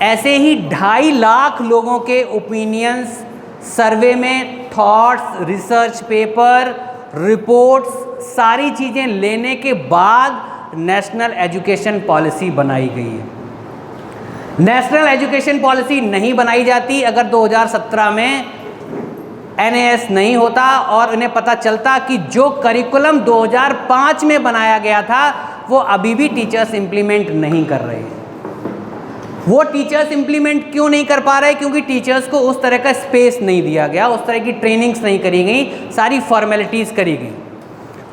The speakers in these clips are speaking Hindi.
ऐसे ही 2.5 लाख लोगों के ओपिनियंस सर्वे में, थॉट्स, रिसर्च पेपर, रिपोर्ट्स, सारी चीज़ें लेने के बाद नेशनल एजुकेशन पॉलिसी बनाई गई है। नेशनल एजुकेशन पॉलिसी नहीं बनाई जाती अगर 2017 में NAS नहीं होता और उन्हें पता चलता कि जो करिकुलम 2005 में बनाया गया था वो अभी भी टीचर्स इंप्लीमेंट नहीं कर रहे हैं। वो टीचर्स इंप्लीमेंट क्यों नहीं कर पा रहे? क्योंकि टीचर्स को उस तरह का स्पेस नहीं दिया गया, उस तरह की ट्रेनिंग्स नहीं करी गई, सारी फॉर्मेलिटीज़ करी गई।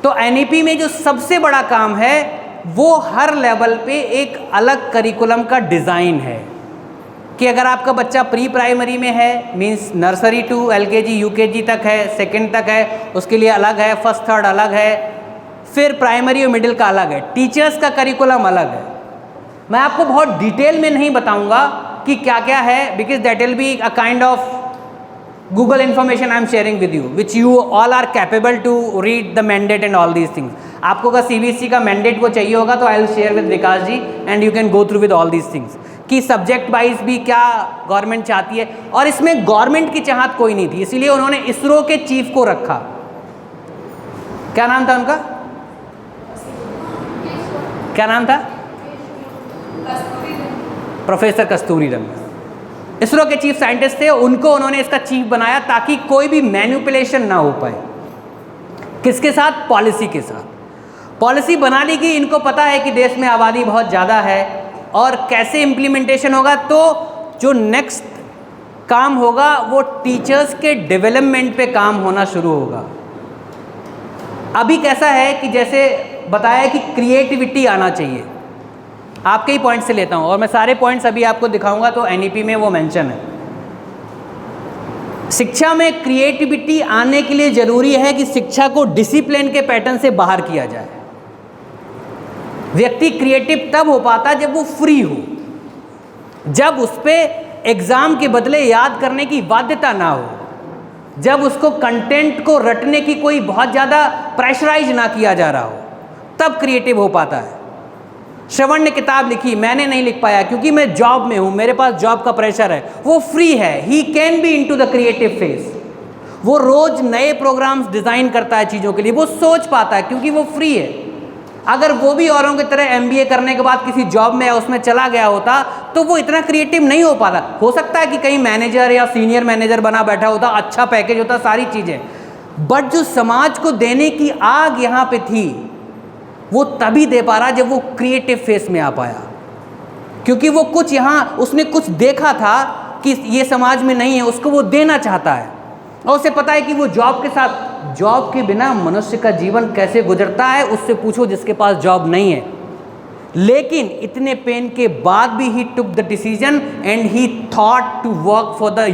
तो NEP में जो सबसे बड़ा काम है वो हर लेवल पे एक अलग करिकुलम का डिज़ाइन है कि अगर आपका बच्चा प्री प्राइमरी में है, means nursery to LKG UKG तक है, सेकंड तक है, उसके लिए अलग है, फर्स्ट थर्ड अलग है, फिर प्राइमरी और मिडिल का अलग है, टीचर्स का करिकुलम अलग है। मैं आपको बहुत डिटेल में नहीं बताऊंगा कि क्या क्या है, because that will be a kind of Google information I am sharing with you, which you all are capable to read the mandate and all these things. आपको अगर CBSE का mandate को चाहिए होगा तो I will share with Vikas ji and you can go through with all these things कि सब्जेक्ट वाइज भी क्या गवर्नमेंट चाहती है। और इसमें गवर्नमेंट की चाहत कोई नहीं थी, इसीलिए उन्होंने इसरो के चीफ को रखा। क्या नाम था उनका? क्या नाम था? प्रोफेसर कस्तूरीरंगन। इसरो के चीफ साइंटिस्ट थे, उनको उन्होंने इसका चीफ बनाया ताकि कोई भी मैनिपुलेशन ना हो पाए। किसके साथ? पॉलिसी के साथ। पॉलिसी बना ली गई, इनको पता है कि देश में आबादी बहुत ज़्यादा है और कैसे इम्प्लीमेंटेशन होगा। तो जो नेक्स्ट काम होगा वो टीचर्स के डेवलपमेंट पे काम होना शुरू होगा। अभी कैसा है कि जैसे बताया कि क्रिएटिविटी आना चाहिए, आपके ही पॉइंट से लेता हूँ और मैं सारे पॉइंट्स अभी आपको दिखाऊंगा तो NEP में वो मेंशन है। शिक्षा में क्रिएटिविटी आने के लिए ज़रूरी है कि शिक्षा को डिसिप्लिन के पैटर्न से बाहर किया जाए। व्यक्ति क्रिएटिव तब हो पाता जब वो फ्री हो, जब उस पर एग्ज़ाम के बदले याद करने की बाध्यता ना हो, जब उसको कंटेंट को रटने की कोई बहुत ज़्यादा प्रेशराइज ना किया जा रहा हो, तब क्रिएटिव हो पाता है। श्रवण ने किताब लिखी, मैंने नहीं लिख पाया क्योंकि मैं जॉब में हूँ, मेरे पास जॉब का प्रेशर है। वो फ्री है, he can be into the creative phase. वो रोज नए प्रोग्राम्स डिज़ाइन करता है चीज़ों के लिए, वो सोच पाता है क्योंकि वो फ्री है। अगर वो भी औरों की तरह MBA करने के बाद किसी जॉब में उसमें चला गया होता तो वो इतना क्रिएटिव नहीं हो पाता। हो सकता है कि कहीं मैनेजर या सीनियर मैनेजर बना बैठा होता, अच्छा पैकेज होता, सारी चीज़ें, बट जो समाज को देने की आग यहाँ पे थी वो तभी दे पा रहा जब वो क्रिएटिव फेस में आ पाया, क्योंकि वो कुछ यहाँ उसने कुछ देखा था कि ये समाज में नहीं है, उसको वो देना चाहता है। और उसे पता है कि वो जॉब के साथ, जॉब के बिना मनुष्य का जीवन कैसे गुजरता है उससे पूछो जिसके पास जॉब नहीं है। लेकिन इतने पेन के बाद भी he took the decision and he thought to work for the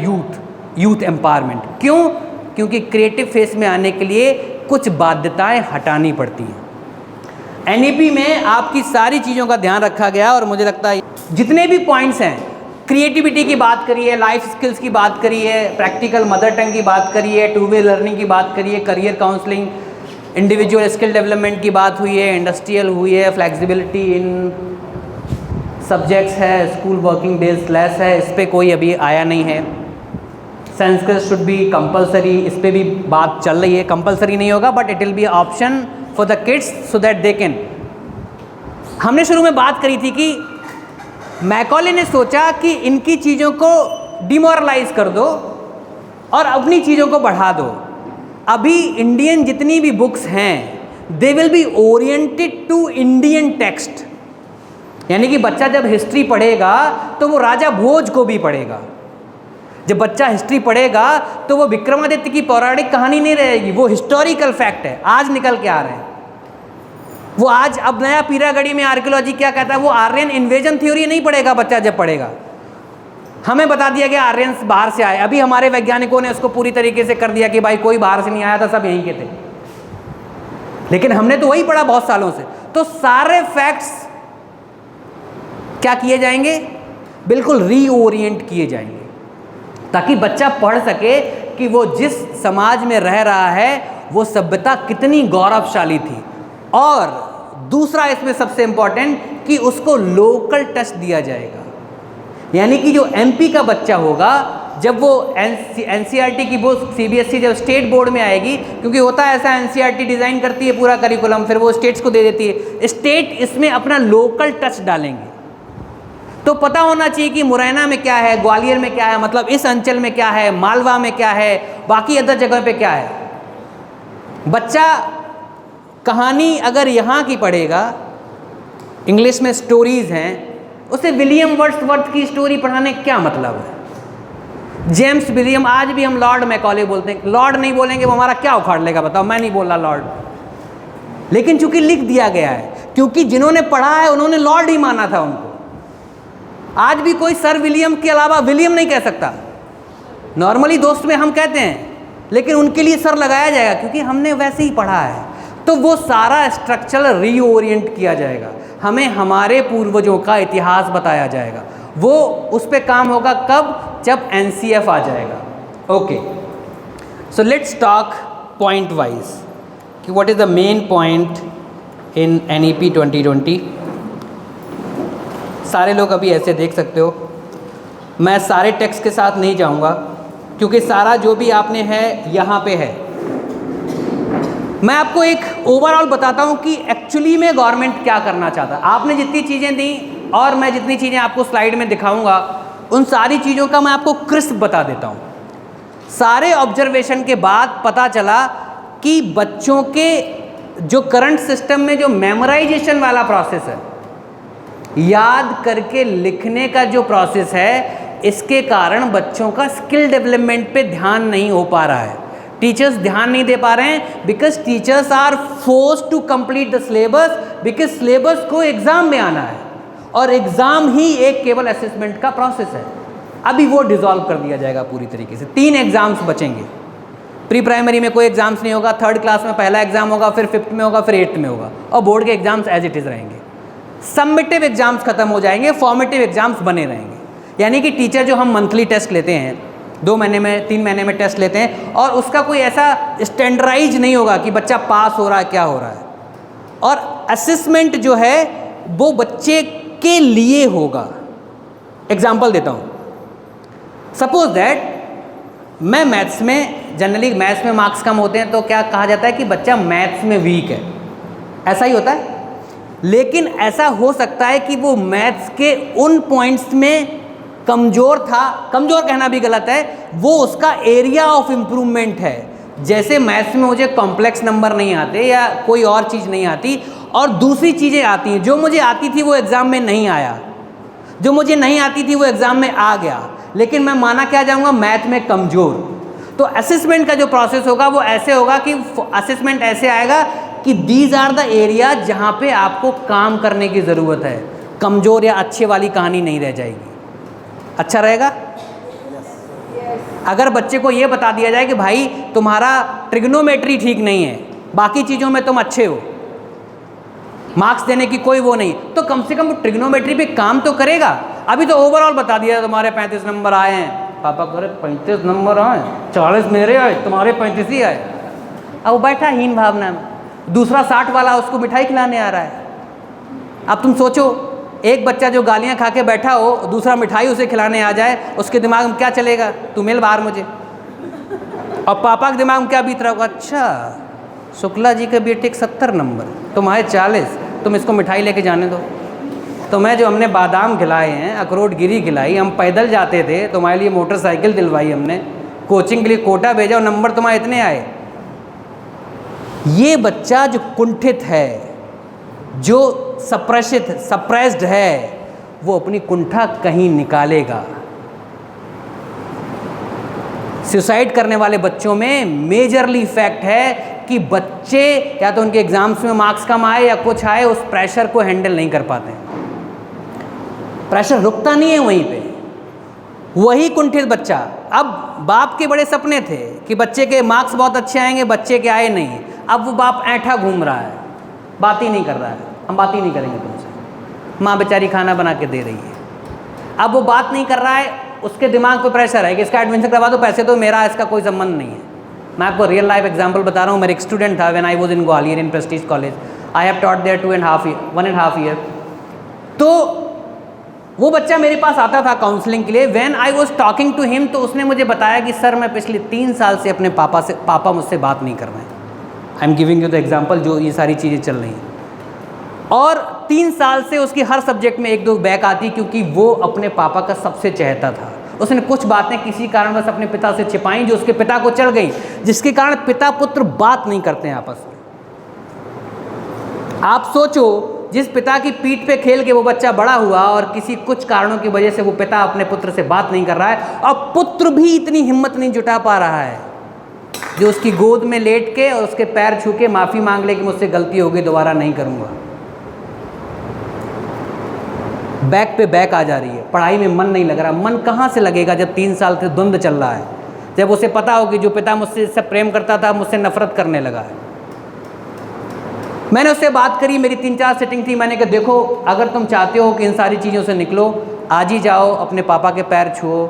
youth empowerment. क्यों? क्योंकि क्रिएटिव फेस में आने के लिए कुछ बाध्यताएं हटानी पड़ती हैं। NEP में आपकी सारी चीज़ों का ध्यान रखा गया और मुझे लगता है जितने भी पॉइंट्स हैं, क्रिएटिविटी की बात करी है, लाइफ स्किल्स की बात करी है, प्रैक्टिकल मदर टंग की बात करी है, टू वे लर्निंग की बात करी है, career counselling, individual skill development की बात हुई है, इंडस्ट्रियल हुई है, फ्लेक्सिबिलिटी इन सब्जेक्ट्स है, स्कूल वर्किंग डेज लेस है, इस पर कोई अभी आया नहीं है। संस्कृत शुड बी कंपलसरी, इस पर भी बात चल रही है। कंपलसरी नहीं होगा but it will B option for the kids so that they can. हमने शुरू में बात करी थी कि मैकॉले ने सोचा कि इनकी चीज़ों को डिमोरलाइज कर दो और अपनी चीज़ों को बढ़ा दो। अभी इंडियन जितनी भी बुक्स हैं they will be oriented to Indian text, यानी कि बच्चा जब हिस्ट्री पढ़ेगा तो वो राजा भोज को भी पढ़ेगा। जब बच्चा हिस्ट्री पढ़ेगा तो वो विक्रमादित्य की पौराणिक कहानी नहीं रहेगी, वो हिस्टोरिकल फैक्ट है, आज निकल के आ रहे हैं वो। आज अब नया पीरागढ़ी में आर्कियोलॉजी क्या कहता है, वो आर्यन इन्वेजन थ्योरी नहीं पढ़ेगा बच्चा। जब पढ़ेगा हमें बता दिया गया आर्यंस बाहर से आए, अभी हमारे वैज्ञानिकों ने उसको पूरी तरीके से कर दिया कि भाई कोई बाहर से नहीं आया था, सब यहीं के थे। लेकिन हमने तो वही पढ़ा बहुत सालों से। तो सारे फैक्ट्स क्या किए जाएंगे, बिल्कुल रीओरिएंट किए जाएंगे ताकि बच्चा पढ़ सके कि वो जिस समाज में रह रहा है वो सभ्यता कितनी गौरवशाली थी। और दूसरा इसमें सबसे इंपॉर्टेंट कि उसको लोकल टच दिया जाएगा। यानी कि जो एमपी का बच्चा होगा, जब वो एनसीईआरटी की वो सीबीएसई जब स्टेट बोर्ड में आएगी, क्योंकि होता है ऐसा, एनसीईआरटी डिज़ाइन करती है पूरा करिकुलम, फिर वो स्टेट्स को दे देती है, स्टेट इसमें अपना लोकल टच डालेंगे। तो पता होना चाहिए कि मुरैना में क्या है, ग्वालियर में क्या है, मतलब इस अंचल में क्या है, मालवा में क्या है, बाकी अदर जगह पे क्या है। बच्चा कहानी अगर यहाँ की पढ़ेगा, इंग्लिश में स्टोरीज़ हैं, उसे विलियम वर्ड्सवर्थ की स्टोरी पढ़ाने क्या मतलब है। जेम्स विलियम, आज भी हम लॉर्ड मैकॉले बोलते हैं, लॉर्ड नहीं बोलेंगे वो हमारा क्या उखाड़ लेगा बताओ, मैं नहीं बोल रहा लॉर्ड, लेकिन चूंकि लिख दिया गया है, क्योंकि जिन्होंने पढ़ा है उन्होंने लॉर्ड ही माना था उनको। आज भी कोई सर विलियम के अलावा विलियम नहीं कह सकता, नॉर्मली दोस्त में हम कहते हैं, लेकिन उनके लिए सर लगाया जाएगा क्योंकि हमने वैसे ही पढ़ा है। तो वो सारा स्ट्रक्चर रीओरिएंट किया जाएगा, हमें हमारे पूर्वजों का इतिहास बताया जाएगा। वो उस पर काम होगा कब, जब एनसीएफ आ जाएगा। Okay, so let's talk point wise कि what is the main point in NEP 2020। सारे लोग अभी ऐसे देख सकते हो, मैं सारे टेक्स्ट के साथ नहीं जाऊंगा क्योंकि सारा जो भी आपने है यहाँ पे है। मैं आपको एक ओवरऑल बताता हूँ कि एक्चुअली में गवर्नमेंट क्या करना चाहता है। आपने जितनी चीज़ें दी और मैं जितनी चीज़ें आपको स्लाइड में दिखाऊंगा, उन सारी चीज़ों का मैं आपको क्रिस्प बता देता हूँ। सारे ऑब्जर्वेशन के बाद पता चला कि बच्चों के जो करंट सिस्टम में जो मेमोराइजेशन वाला प्रोसेस है, याद करके लिखने का जो प्रोसेस है, इसके कारण बच्चों का स्किल डेवलपमेंट पे ध्यान नहीं हो पा रहा है। टीचर्स ध्यान नहीं दे पा रहे हैं because teachers are forced to complete the syllabus, because syllabus को एग्जाम में आना है और एग्जाम ही एक केवल असेसमेंट का प्रोसेस है। अभी वो डिसॉल्व कर दिया जाएगा पूरी तरीके से। 3 एग्जाम्स बचेंगे। प्री प्राइमरी में कोई एग्जाम्स नहीं होगा, 3rd क्लास में पहला एग्जाम होगा, फिर 5th में होगा, फिर 8th में होगा, और बोर्ड के एग्जाम्स एज इट इज़ रहेंगे। सबमिटिव एग्जाम्स खत्म हो जाएंगे, फॉर्मेटिव एग्जाम्स बने रहेंगे। यानी कि टीचर जो हम मंथली टेस्ट लेते हैं, 2 महीने में 3 महीने में टेस्ट लेते हैं, और उसका कोई ऐसा स्टैंडर्डाइज नहीं होगा कि बच्चा पास हो रहा है क्या हो रहा है। और असेसमेंट जो है वो बच्चे के लिए होगा। एग्जाम्पल देता हूँ, सपोज दैट मैं मैथ्स में, जनरली मैथ्स में मार्क्स कम होते हैं तो क्या कहा जाता है कि बच्चा मैथ्स में वीक है, ऐसा ही होता है। लेकिन ऐसा हो सकता है कि वो मैथ्स के उन पॉइंट्स में कमज़ोर था, कमज़ोर कहना भी गलत है, वो उसका एरिया ऑफ इम्प्रूवमेंट है। जैसे मैथ्स में मुझे कॉम्प्लेक्स नंबर नहीं आते या कोई और चीज़ नहीं आती, और दूसरी चीज़ें आती हैं, जो मुझे आती थी वो एग्ज़ाम में नहीं आया, जो मुझे नहीं आती थी वो एग्ज़ाम में आ गया, लेकिन मैं माना क्या जाऊँगा, मैथ में कमज़ोर। तो असेसमेंट का जो प्रोसेस होगा वो ऐसे होगा कि असेसमेंट ऐसे आएगा कि दीज आर द एरिया जहाँ पे आपको काम करने की ज़रूरत है। कमज़ोर या अच्छे वाली कहानी नहीं रह जाएगी। अच्छा रहेगा अगर बच्चे को ये बता दिया जाए कि भाई तुम्हारा ट्रिग्नोमेट्री ठीक नहीं है, बाकी चीज़ों में तुम अच्छे हो, मार्क्स देने की कोई वो नहीं, तो कम से कम वो ट्रिग्नोमेट्री पे काम तो करेगा। अभी तो ओवरऑल बता दिया तुम्हारे 35 नंबर आए हैं, पापा कह रहे 35 नंबर आए, 40 मेरे आए, तुम्हारे 35 ही आए। अब वो बैठा हीन भावना में, दूसरा 60 वाला उसको मिठाई खिलाने आ रहा है। अब तुम सोचो, एक बच्चा जो गालियाँ खा के बैठा हो, दूसरा मिठाई उसे खिलाने आ जाए, उसके दिमाग में क्या चलेगा, तू मिल बाहर मुझे। और पापा के दिमाग में क्या बीत रहा होगा, अच्छा शुक्ला जी के बेटे 70 नंबर, तुम्हारे 40, तुम इसको मिठाई लेके जाने दो। तो मैं जो हमने बादाम खिलाए हैं, अखरोट गिरी खिलाई, हम पैदल जाते थे, तुम्हारे लिए मोटरसाइकिल दिलवाई हमने, कोचिंग के लिए कोटा भेजा और नंबर तुम्हारे इतने आए। ये बच्चा जो कुंठित है, जो सप्रेस्ड है, वो अपनी कुंठा कहीं निकालेगा। सुसाइड करने वाले बच्चों में मेजरली फैक्ट है कि बच्चे या तो उनके एग्जाम्स में मार्क्स कम आए या कुछ आए, उस प्रेशर को हैंडल नहीं कर पाते। प्रेशर रुकता नहीं है वहीं पे, वही कुंठित बच्चा। अब बाप के बड़े सपने थे कि बच्चे के मार्क्स बहुत अच्छे आएंगे, बच्चे के आए नहीं। अब वो बाप ऐंठा घूम रहा है, बात ही नहीं कर रहा है, हम बात ही नहीं करेंगे तुमसे, माँ बेचारी खाना बना के दे रही है। अब वो बात नहीं कर रहा है, उसके दिमाग पे प्रेशर है कि इसका एडमिशन करवा दो, पैसे तो मेरा इसका कोई संबंध नहीं है। मैं आपको रियल लाइफ एग्जांपल बता रहा हूँ। मेरा एक स्टूडेंट था when I was in Gwalior in prestige college, I have taught there 1.5 year. तो वो बच्चा मेरे पास आता था काउंसलिंग के लिए। When I was talking to him, तो उसने मुझे बताया कि सर मैं पिछले 3 साल से अपने पापा मुझसे बात नहीं कर रहे हैं। I am giving you the example, जो ये सारी चीज़ें चल रही हैं। और 3 साल से उसकी हर सब्जेक्ट में 1-2 बैक आती, क्योंकि वो अपने पापा का सबसे चहेता था। उसने कुछ बातें किसी कारणवश अपने पिता से छिपाई जो उसके पिता को चढ़ गई, जिसके कारण पिता पुत्र बात नहीं करते हैं आपस में। आप सोचो, जिस पिता की पीठ पे खेल के वो बच्चा बड़ा हुआ और किसी कुछ कारणों की वजह से वो पिता अपने पुत्र से बात नहीं कर रहा है, और पुत्र भी इतनी हिम्मत नहीं जुटा पा रहा है जो उसकी गोद में लेट के और उसके पैर छू के माफ़ी मांग ले कि मुझसे गलती हो गई, दोबारा नहीं करूँगा। बैक पे बैक आ जा रही है, पढ़ाई में मन नहीं लग रहा। मन कहाँ से लगेगा जब 3 साल से द्वंद्व चल रहा है, जब उसे पता हो कि जो पिता मुझसे इससे प्रेम करता था मुझसे नफरत करने लगा है। मैंने उससे बात करी, मेरी 3-4 सेटिंग थी। मैंने कहा देखो, अगर तुम चाहते हो कि इन सारी चीज़ों से निकलो, आज ही जाओ अपने पापा के पैर छुओ,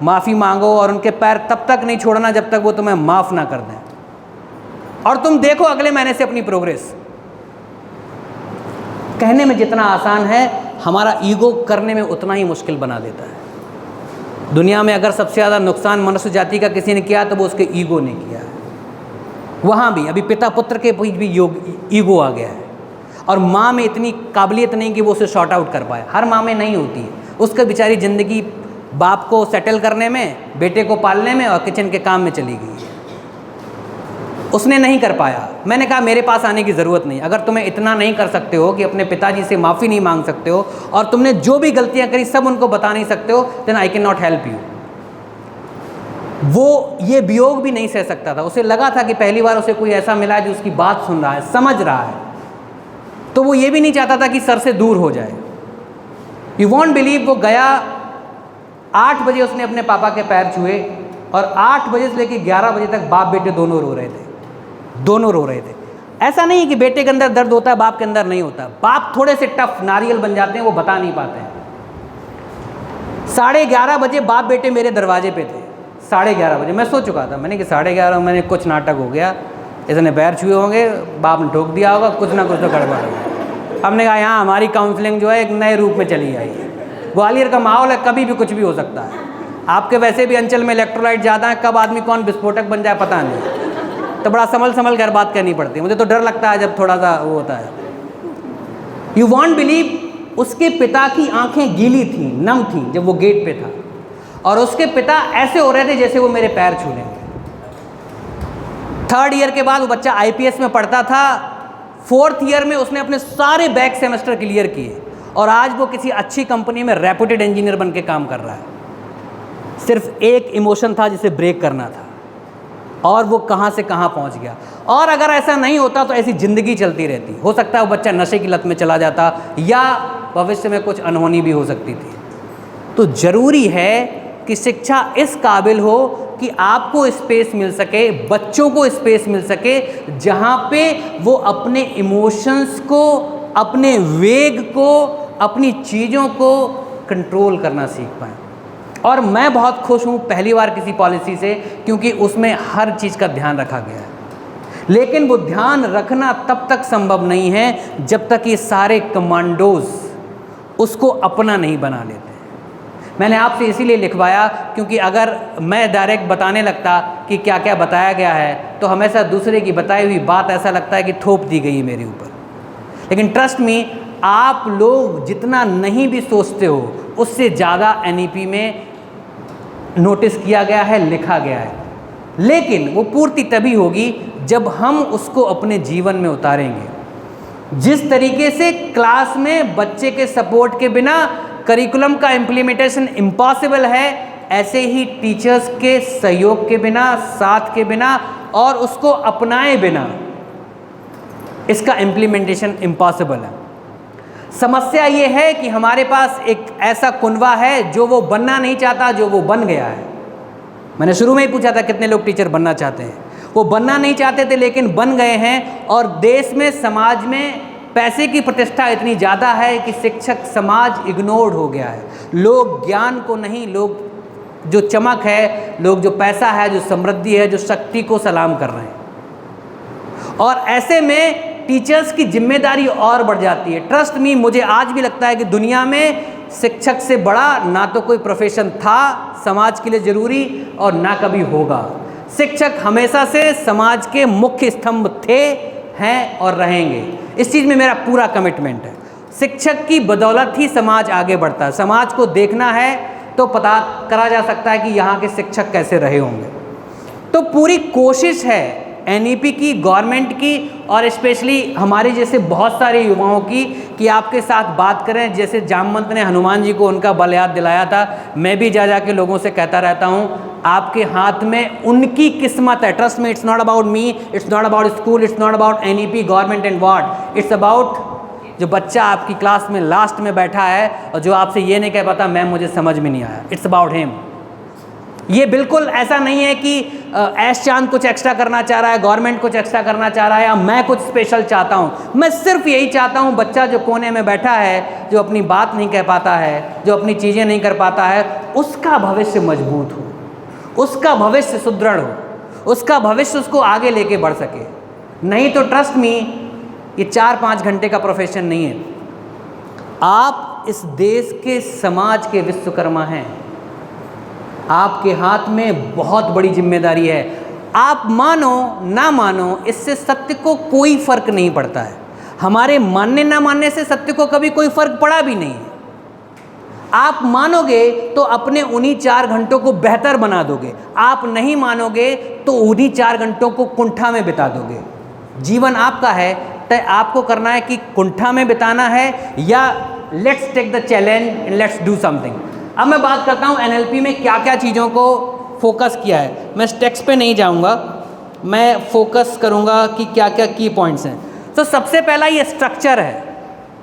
माफ़ी मांगो, और उनके पैर तब तक नहीं छोड़ना जब तक वो तुम्हें माफ़ ना कर दें, और तुम देखो अगले महीने से अपनी प्रोग्रेस। कहने में जितना आसान है, हमारा ईगो करने में उतना ही मुश्किल बना देता है। दुनिया में अगर सबसे ज़्यादा नुकसान मनुष्य जाति का किसी ने किया तो वो उसके ईगो ने किया है। वहाँ भी अभी पिता पुत्र के बीच भी ईगो आ गया है, और माँ में इतनी काबिलियत नहीं कि वो उसे शॉर्ट आउट कर पाए। हर माँ में नहीं होती है। उसका बेचारी ज़िंदगी बाप को सेटल करने में, बेटे को पालने में और किचन के काम में चली गई है। उसने नहीं कर पाया। मैंने कहा मेरे पास आने की ज़रूरत नहीं। अगर तुम्हें इतना नहीं कर सकते हो कि अपने पिताजी से माफ़ी नहीं मांग सकते हो, और तुमने जो भी गलतियाँ करी सब उनको बता नहीं सकते हो, then I can not help you. वो ये वियोग भी नहीं सह सकता था। उसे लगा था कि पहली बार उसे कोई ऐसा मिला है जो उसकी बात सुन रहा है, समझ रहा है, तो वो ये भी नहीं चाहता था कि सर से दूर हो जाए। यू वॉन्ट बिलीव, वो गया 8 बजे उसने अपने पापा के पैर छुए, और 8 बजे से लेकर 11 बजे तक बाप बेटे दोनों रो रहे थे। दोनों रो रहे थे। ऐसा नहीं कि बेटे के अंदर दर्द होता है बाप के अंदर नहीं होता। बाप थोड़े से टफ नारियल बन जाते हैं, वो बता नहीं पाते हैं। 11:30 बजे बाप बेटे मेरे दरवाजे पे थे। 11:30 बजे मैं सो चुका था। मैंने कि 11:30 मैंने कुछ नाटक हो गया, इसने पैर छुए होंगे, बाप ने ठोक दिया होगा, कुछ ना कुछ तो गड़बड़ होगा। हमने कहा यहाँ हमारी काउंसलिंग जो है एक नए रूप में चली आई है। ग्वालियर का माहौल है, कभी भी कुछ भी हो सकता है। आपके वैसे भी अंचल में इलेक्ट्रोलाइट ज़्यादा है, कब आदमी कौन विस्फोटक बन जाए पता नहीं। तो बड़ा संभल कर बात करनी पड़ती है। मुझे तो डर लगता है जब थोड़ा सा वो होता है। यू वॉन्ट बिलीव, उसके पिता की आंखें गीली थी, नम थी जब वो गेट पे था, और उसके पिता ऐसे हो रहे थे जैसे वो मेरे पैर छू लेंगे। 3rd ईयर के बाद वो बच्चा IPS में पढ़ता था। 4th ईयर में उसने अपने सारे बैक सेमेस्टर क्लियर किए, और आज वो किसी अच्छी कंपनी में रेपुटेड इंजीनियर बन के काम कर रहा है। सिर्फ एक इमोशन था जिसे ब्रेक करना था, और वो कहाँ से कहाँ पहुँच गया। और अगर ऐसा नहीं होता तो ऐसी ज़िंदगी चलती रहती। हो सकता है वो बच्चा नशे की लत में चला जाता, या भविष्य में कुछ अनहोनी भी हो सकती थी। तो ज़रूरी है कि शिक्षा इस काबिल हो कि आपको स्पेस मिल सके, बच्चों को स्पेस मिल सके, जहाँ पे वो अपने इमोशंस को, अपने वेग को, अपनी चीज़ों को कंट्रोल करना सीख पाएँ। और मैं बहुत खुश हूँ पहली बार किसी पॉलिसी से, क्योंकि उसमें हर चीज़ का ध्यान रखा गया है। लेकिन वो ध्यान रखना तब तक संभव नहीं है जब तक ये सारे कमांडोज उसको अपना नहीं बना लेते। मैंने आपसे इसीलिए लिखवाया, क्योंकि अगर मैं डायरेक्ट बताने लगता कि क्या क्या बताया गया है, तो हमेशा दूसरे की बताई हुई बात ऐसा लगता है कि थोप दी गई है मेरे ऊपर। लेकिन ट्रस्ट मी, आप लोग जितना नहीं भी सोचते हो, उससे ज़्यादा NEP में नोटिस किया गया है, लिखा गया है। लेकिन वो पूर्ति तभी होगी जब हम उसको अपने जीवन में उतारेंगे। जिस तरीके से क्लास में बच्चे के सपोर्ट के बिना करिकुलम का इम्प्लीमेंटेशन इम्पॉसिबल है, ऐसे ही टीचर्स के सहयोग के बिना, साथ के बिना और उसको अपनाए बिना इसका इम्प्लीमेंटेशन इम्पॉसिबल है। समस्या ये है कि हमारे पास एक ऐसा कुनवा है जो वो बनना नहीं चाहता, जो वो बन गया है। मैंने शुरू में ही पूछा था कितने लोग टीचर बनना चाहते हैं। वो बनना नहीं चाहते थे लेकिन बन गए हैं, और देश में, समाज में पैसे की प्रतिष्ठा इतनी ज़्यादा है कि शिक्षक समाज इग्नोर्ड हो गया है। लोग ज्ञान को नहीं, लोग जो चमक है, लोग जो पैसा है, जो समृद्धि है, जो शक्ति को सलाम कर रहे हैं। और ऐसे में टीचर्स की जिम्मेदारी और बढ़ जाती है। ट्रस्ट मी, मुझे आज भी लगता है कि दुनिया में शिक्षक से बड़ा ना तो कोई प्रोफेशन था समाज के लिए ज़रूरी और ना कभी होगा। शिक्षक हमेशा से समाज के मुख्य स्तंभ थे, हैं और रहेंगे। इस चीज़ में मेरा पूरा कमिटमेंट है। शिक्षक की बदौलत ही समाज आगे बढ़ता है। समाज को देखना है तो पता करा जा सकता है कि यहाँ के शिक्षक कैसे रहे होंगे। तो पूरी कोशिश है एनईपी की, गवर्नमेंट की और स्पेशली हमारे जैसे बहुत सारे युवाओं की कि आपके साथ बात करें। जैसे जामवंत ने हनुमान जी को उनका बल याद दिलाया था, मैं भी जा के लोगों से कहता रहता हूँ, आपके हाथ में उनकी किस्मत है। Trust me, it's not about me, it's not about school, it's not about NEP, government and what, it's about जो बच्चा आपकी क्लास में लास्ट में बैठा है और जो आपसे ये नहीं कह पाता मैम मुझे समझ में नहीं आया। It's about him. ये बिल्कुल ऐसा नहीं है कि ऐश चांद कुछ एक्स्ट्रा करना चाह रहा है, गवर्नमेंट कुछ एक्स्ट्रा करना चाह रहा है या मैं कुछ स्पेशल चाहता हूँ। मैं सिर्फ यही चाहता हूँ बच्चा जो कोने में बैठा है, जो अपनी बात नहीं कह पाता है, जो अपनी चीज़ें नहीं कर पाता है, उसका भविष्य मजबूत हो, उसका भविष्य सुदृढ़ हो, उसका भविष्य उसको आगे लेके बढ़ सके। नहीं तो ट्रस्ट मी, ये 4-5 घंटे का प्रोफेशन नहीं है। आप इस देश के समाज के विश्वकर्मा हैं। आपके हाथ में बहुत बड़ी जिम्मेदारी है। आप मानो ना मानो, इससे सत्य को कोई फर्क नहीं पड़ता है। हमारे मानने ना मानने से सत्य को कभी कोई फर्क पड़ा भी नहीं है। आप मानोगे तो अपने उन्हीं 4 घंटों को बेहतर बना दोगे, आप नहीं मानोगे तो उन्हीं 4 घंटों को कुंठा में बिता दोगे। जीवन आपका है, तय आपको करना है कि कुंठा में बिताना है या let's take the challenge and let's do something. अब मैं बात करता हूँ एनएलपी में क्या क्या चीज़ों को फोकस किया है। मैं टेक्स्ट पे नहीं जाऊँगा, मैं फोकस करूँगा कि क्या क्या की पॉइंट्स हैं। तो सबसे पहला ये स्ट्रक्चर है।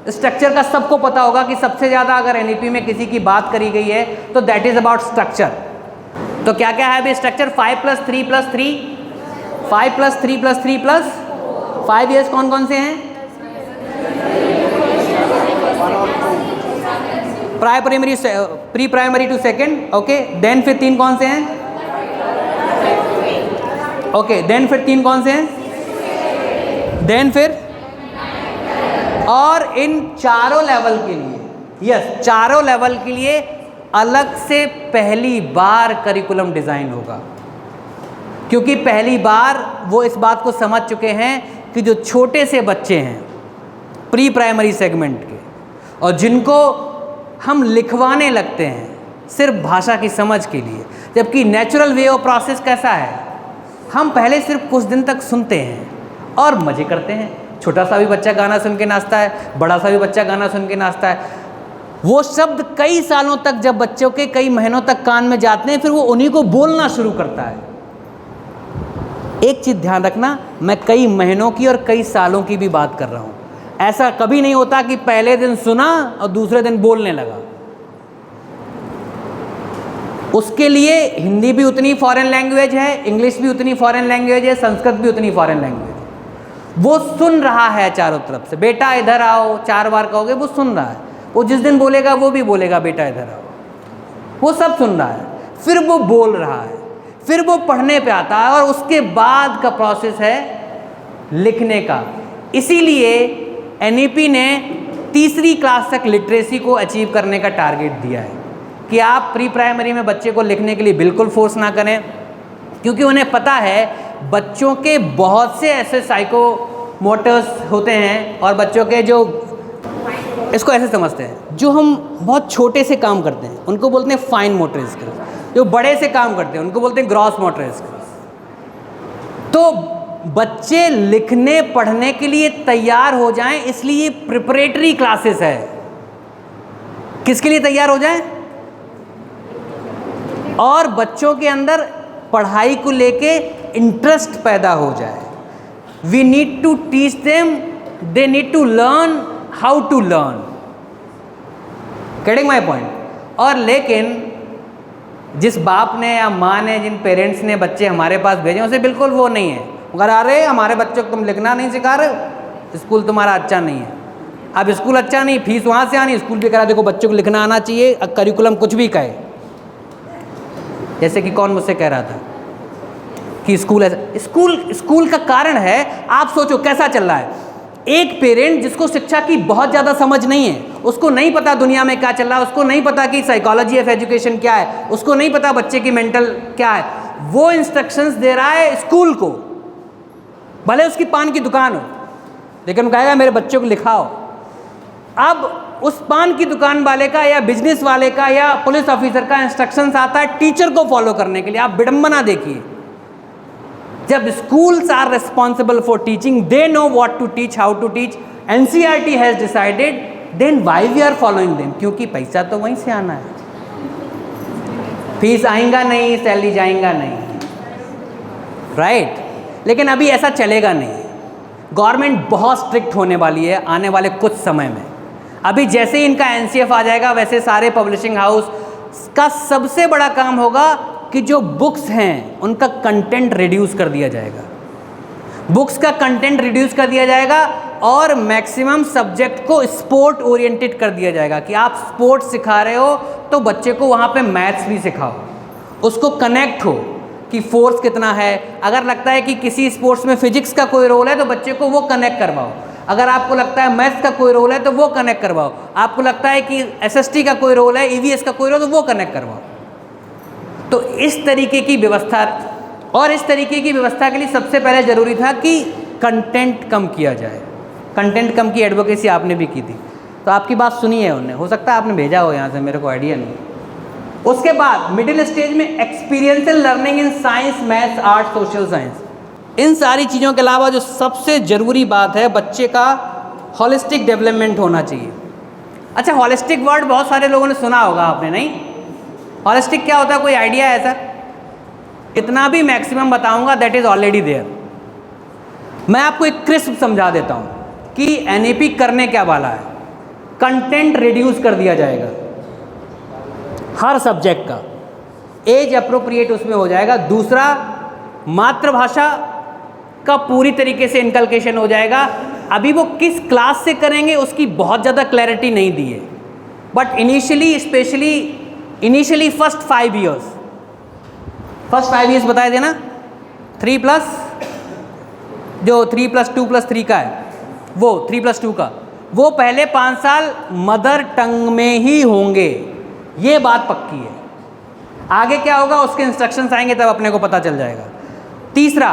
स्ट्रक्चर का सबको पता होगा कि सबसे ज़्यादा अगर एनईपी में किसी की बात करी गई है तो दैट इज़ अबाउट स्ट्रक्चर। तो क्या क्या है अभी स्ट्रक्चर? 5+3+3, 5+3+3+5 ईयर्स कौन कौन से हैं? Primary, pre primary to second, okay. Then फिर 3 कौन से हैं? ओके, देन फिर 3 कौन से हैं? देन फिर, और इन चारों लेवल के लिए, यस, चारों लेवल के लिए अलग से पहली बार करिकुलम डिज़ाइन होगा। क्योंकि पहली बार वो इस बात को समझ चुके हैं कि जो छोटे से बच्चे हैं प्री प्राइमरी सेगमेंट के और जिनको हम लिखवाने लगते हैं सिर्फ भाषा की समझ के लिए, जबकि नेचुरल वे ऑफ प्रोसेस कैसा है, हम पहले सिर्फ कुछ दिन तक सुनते हैं और मज़े करते हैं। छोटा सा भी बच्चा गाना सुन के नाचता है, बड़ा सा भी बच्चा गाना सुन के नाचता है। वो शब्द कई सालों तक जब बच्चों के कई महीनों तक कान में जाते हैं, फिर वो उन्हीं को बोलना शुरू करता है। एक चीज़ ध्यान रखना, मैं कई महीनों की और कई सालों की भी बात कर रहा हूँ। ऐसा कभी नहीं होता कि पहले दिन सुना और दूसरे दिन बोलने लगा। उसके लिए हिंदी भी उतनी फॉरेन लैंग्वेज है, इंग्लिश भी उतनी फॉरेन लैंग्वेज है, संस्कृत भी उतनी फॉरेन लैंग्वेज है। वो सुन रहा है चारों तरफ से, बेटा इधर आओ 4 बार कहोगे वो सुन रहा है। वो जिस दिन बोलेगा वो भी बोलेगा बेटा इधर आओ, वो सब सुन रहा है। फिर वो बोल रहा है, फिर वो पढ़ने पे आता है और उसके बाद का प्रोसेस है लिखने का। इसीलिए एनईपी ने 3री क्लास तक लिटरेसी को अचीव करने का टारगेट दिया है कि आप प्री प्राइमरी में बच्चे को लिखने के लिए बिल्कुल फोर्स ना करें, क्योंकि उन्हें पता है बच्चों के बहुत से ऐसे साइको मोटर्स होते हैं और बच्चों के जो, इसको ऐसे समझते हैं, जो हम बहुत छोटे से काम करते हैं उनको बोलते हैं फाइन मोटर स्किल्स, जो बड़े से काम करते हैं उनको बोलते हैं ग्रॉस मोटर स्किल्स। तो बच्चे लिखने पढ़ने के लिए तैयार हो जाएं, इसलिए प्रिपरेटरी क्लासेस है। किसके लिए तैयार हो जाएं? और बच्चों के अंदर पढ़ाई को लेके इंटरेस्ट पैदा हो जाए। We need to teach them, they need to learn how to learn. Getting my point? और लेकिन जिस बाप ने या माँ ने, जिन पेरेंट्स ने बच्चे हमारे पास भेजे, उसे बिल्कुल वो नहीं है। अगर आ रहे हमारे बच्चों को तुम लिखना नहीं सिखा रहे हो, स्कूल तुम्हारा अच्छा नहीं है। अब स्कूल अच्छा नहीं, फीस वहाँ से आनी, स्कूल भी करा, देखो बच्चों को लिखना आना चाहिए, करिकुलम कुछ भी कहे। जैसे कि कौन मुझसे कह रहा था कि स्कूल ऐसा, स्कूल का कारण है, आप सोचो कैसा चल रहा है। एक पेरेंट जिसको शिक्षा की बहुत ज़्यादा समझ नहीं है, उसको नहीं पता दुनिया में क्या चल रहा है, उसको नहीं पता कि साइकोलॉजी ऑफ एजुकेशन क्या है, उसको नहीं पता बच्चे की मेंटल क्या है, वो इंस्ट्रक्शंस दे रहा है स्कूल को, भले उसकी पान की दुकान हो, लेकिन वो कहेगा मेरे बच्चों को लिखाओ। अब उस पान की दुकान वाले का या बिजनेस वाले का या पुलिस ऑफिसर का इंस्ट्रक्शंस आता है टीचर को फॉलो करने के लिए। आप विडंबना देखिए, जब schools are responsible for teaching, they know what to teach, how to teach, NCERT has decided, then why we are following them? क्योंकि पैसा तो वहीं से आना है, फीस आएगा नहीं, सैलरी जाएगा नहीं, राइट? लेकिन अभी ऐसा चलेगा नहीं। गवर्नमेंट बहुत स्ट्रिक्ट होने वाली है आने वाले कुछ समय में। अभी जैसे ही इनका NCF आ जाएगा, वैसे सारे पब्लिशिंग हाउस का सबसे बड़ा काम होगा कि जो बुक्स हैं उनका कंटेंट रिड्यूस कर दिया जाएगा, बुक्स का कंटेंट रिड्यूस कर दिया जाएगा और मैक्सिमम सब्जेक्ट को स्पोर्ट ओरिएंटेड कर दिया जाएगा कि आप स्पोर्ट सिखा रहे हो तो बच्चे को वहाँ पे मैथ्स भी सिखाओ, उसको कनेक्ट हो कि फोर्स कितना है। अगर लगता है कि किसी स्पोर्ट्स में फिजिक्स का कोई रोल है तो बच्चे को वो कनेक्ट करवाओ, अगर आपको लगता है मैथ्स का कोई रोल है तो वो कनेक्ट करवाओ, आपको लगता है कि SST का कोई रोल है, EVS का कोई रोल है तो वो कनेक्ट करवाओ। तो इस तरीके की व्यवस्था, और इस तरीके की व्यवस्था के लिए सबसे पहले ज़रूरी था कि कंटेंट कम किया जाए। कंटेंट कम की एडवोकेसी आपने भी की थी, तो आपकी बात सुनी है उन्होंने, हो सकता है आपने भेजा हो यहाँ से, मेरे को आइडिया नहीं। उसके बाद मिडिल स्टेज में experiential learning in science, maths, art, social science. इन सारी चीज़ों के अलावा जो सबसे ज़रूरी बात है, बच्चे का हॉलिस्टिक डेवलपमेंट होना चाहिए। अच्छा, हॉलिस्टिक वर्ड बहुत सारे लोगों ने सुना होगा, आपने नहीं? हॉलिस्टिक क्या होता है, कोई आइडिया है सर? इतना भी मैक्सिमम बताऊंगा, दैट इज ऑलरेडी देयर। मैं आपको एक क्रिस्प समझा देता हूं कि NAP करने क्या वाला है। कंटेंट रिड्यूस कर दिया जाएगा हर सब्जेक्ट का, एज अप्रोप्रिएट उसमें हो जाएगा। दूसरा, मातृभाषा का पूरी तरीके से इनकलकेशन हो जाएगा। अभी वो किस क्लास से करेंगे उसकी बहुत ज़्यादा क्लैरिटी नहीं दी है, बट इनिशियली फर्स्ट 5 ईयर्स बताए थे ना, 3+ जो 3+2+3 का है, वो 3+2 का, वो पहले 5 साल मदर टंग में ही होंगे, ये बात पक्की है। आगे क्या होगा उसके इंस्ट्रक्शंस आएंगे तब अपने को पता चल जाएगा। तीसरा,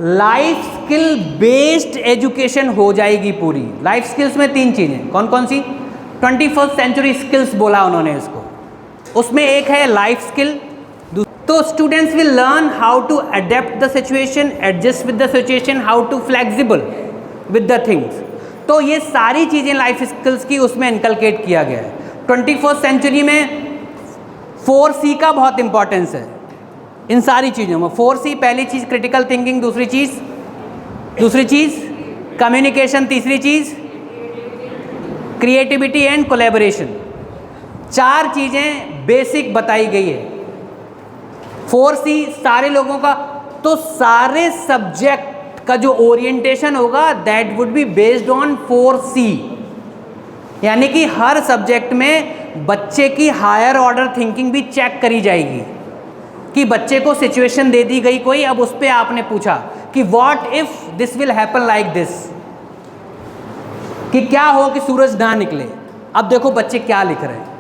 लाइफ स्किल बेस्ड एजुकेशन हो जाएगी पूरी। लाइफ स्किल्स में 3 चीज़ें, कौन कौन सी? 21st सेंचुरी स्किल्स बोला उन्होंने इसको। उसमें एक है लाइफ स्किल, तो students will learn how to adapt the situation, adjust with the situation, how to flexible with the things. तो ये सारी चीज़ें लाइफ स्किल्स की उसमें इनकलकेट किया गया है। 21st सेंचुरी में 4C का बहुत इंपॉर्टेंस है इन सारी चीज़ों में। 4C, पहली चीज़ क्रिटिकल थिंकिंग, दूसरी चीज़ कम्युनिकेशन, तीसरी चीज़ क्रिएटिविटी एंड कोलैबोरेशन। 4 चीज़ें बेसिक बताई गई है। 4C सारे लोगों का, तो सारे सब्जेक्ट का जो ओरिएंटेशन होगा that would be based on 4C, यानी कि हर सब्जेक्ट में बच्चे की हायर ऑर्डर थिंकिंग भी चेक करी जाएगी कि बच्चे को सिचुएशन दे दी गई कोई, अब उस पर आपने पूछा कि what if this will happen like this, कि क्या हो कि सूरज ना निकले। अब देखो बच्चे क्या लिख रहे हैं।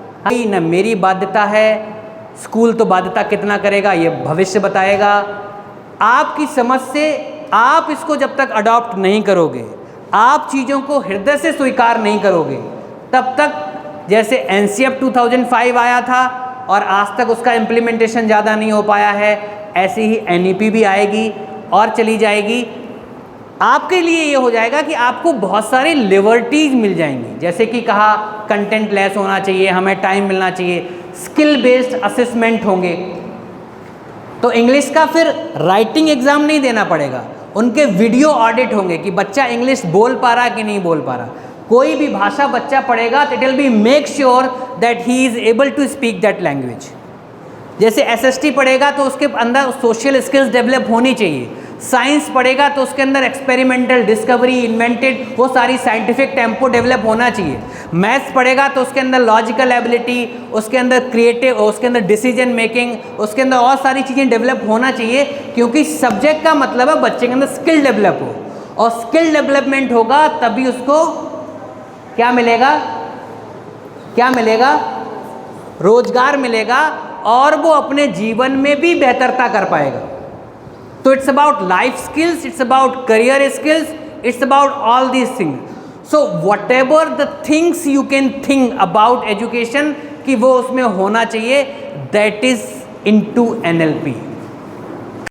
न मेरी बाध्यता है, स्कूल तो बाध्यता कितना करेगा ये भविष्य बताएगा। आपकी समझ से आप इसको जब तक अडॉप्ट नहीं करोगे, आप चीज़ों को हृदय से स्वीकार नहीं करोगे, तब तक जैसे NCF 2005 आया था और आज तक उसका इम्प्लीमेंटेशन ज़्यादा नहीं हो पाया है, ऐसे ही NEP भी आएगी और चली जाएगी। आपके लिए ये हो जाएगा कि आपको बहुत सारी लिबर्टीज़ मिल जाएंगी, जैसे कि कहा कंटेंट लेस होना चाहिए, हमें टाइम मिलना चाहिए, स्किल बेस्ड असेसमेंट होंगे। तो इंग्लिश का फिर राइटिंग एग्ज़ाम नहीं देना पड़ेगा, उनके वीडियो ऑडिट होंगे कि बच्चा इंग्लिश बोल पा रहा कि नहीं बोल पा रहा। कोई भी भाषा बच्चा पढ़ेगा तो it will be make sure that he is able to speak that language. जैसे SST पढ़ेगा तो उसके अंदर सोशल स्किल्स डेवलप होनी चाहिए। साइंस पढ़ेगा तो उसके अंदर एक्सपेरिमेंटल, डिस्कवरी, इन्वेंटेड, वो सारी साइंटिफिक टेम्पो डेवलप होना चाहिए। मैथ्स पढ़ेगा तो उसके अंदर लॉजिकल एबिलिटी, उसके अंदर क्रिएटिव, उसके अंदर डिसीजन मेकिंग, उसके अंदर और सारी चीज़ें डेवलप होना चाहिए, क्योंकि सब्जेक्ट का मतलब है बच्चे के अंदर स्किल डेवलप हो। और स्किल डेवलपमेंट होगा तभी उसको क्या मिलेगा, क्या मिलेगा, रोजगार मिलेगा और वो अपने जीवन में भी बेहतरता कर पाएगा। तो it's about life skills, it's about career skills, it's about all these things. So what ever the things you can think about education कि वो उसमें होना चाहिए, दैट इज इनटू NLP।